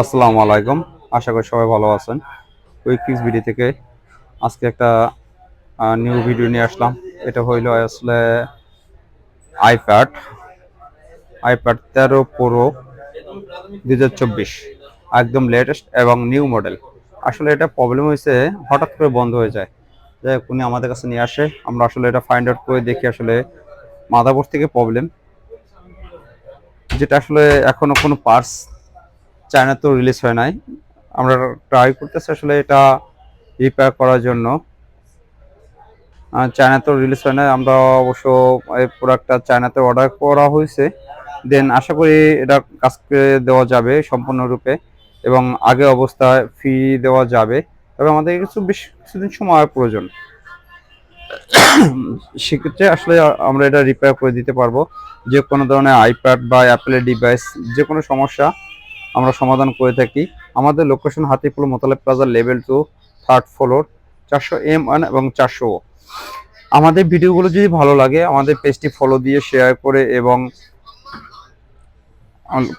আসসালামু আলাইকুম। আশা করি সবাই ভালো আছেন। কুইক ফিক্স ভিডিও থেকে আজকে একটা নিউ ভিডিও নিয়ে আসলাম। এটা হইলো আসলে আইপ্যাড আইপ্যাড 13 প্রো 2024, একদম লেটেস্ট এবং নিউ মডেল। আসলে এটা প্রবলেম হয়েছে, হঠাৎ করে বন্ধ হয়ে যায়। যাই হোক, উনি আমাদের কাছে নিয়ে আসে, আমরা আসলে এটা ফাইন্ড আউট করে দেখি আসলে মাদারবোর্ড থেকে প্রবলেম, যেটা আসলে এখনো কোনো পার্টস চায়না তো রিলিজ হয় নাই। আমরা ট্রাই করতেছি আসলে এটা রিপেয়ার করার জন্য। চায়নাতেও রিলিজ হয় না, আমরা অবশ্য এই প্রোডাক্টটা চায়নাতে অর্ডার করা হয়েছে। দেন আশা করি এটা কাজকে দেওয়া যাবে সম্পূর্ণরূপে এবং আগে অবস্থায় ফ্রি দেওয়া যাবে। তবে আমাদের বেশ কিছুদিন সময় প্রয়োজন। সেক্ষেত্রে আসলে আমরা এটা রিপেয়ার করে দিতে পারবো। যে কোনো ধরনের আইপ্যাড বা অ্যাপেলের ডিভাইস, যে কোনো সমস্যা আমরা সমাধান করে থাকি। আমাদের location Hatipur Motaleb plaza level 2, 3rd floor, 400M1 এবং 400। আমাদের ভিডিওগুলো যদি ভালো লাগে আমাদের পেজটি ফলো দিয়ে শেয়ার করে এবং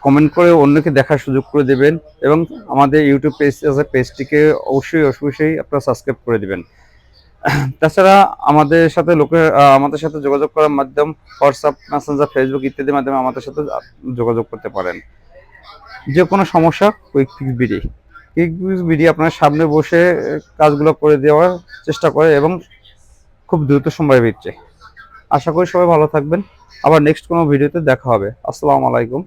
কমেন্ট করে অন্যকে দেখার সুযোগ করে দেবেন এবং আমাদের ইউটিউব পেজ আছে, পেজটিকে অবশ্যই আপনারা সাবস্ক্রাইব করে দিবেন। তাছাড়া আমাদের সাথে যোগাযোগ করার মাধ্যম হোয়াটসঅ্যাপ, মেসেঞ্জার, ফেসবুক ইত্যাদির মাধ্যমে আমাদের সাথে যোগাযোগ করতে পারেন। যে কোনো সমস্যা কুইক ফিক্স বিডি আপনার সামনে বসে কাজগুলো করে দেওয়ার চেষ্টা করে এবং খুব দ্রুত সময়ের ভিত্তিতে। আশা করি সবাই ভালো থাকবেন। আবার নেক্সট কোনো ভিডিওতে দেখা হবে। আসসালামু আলাইকুম।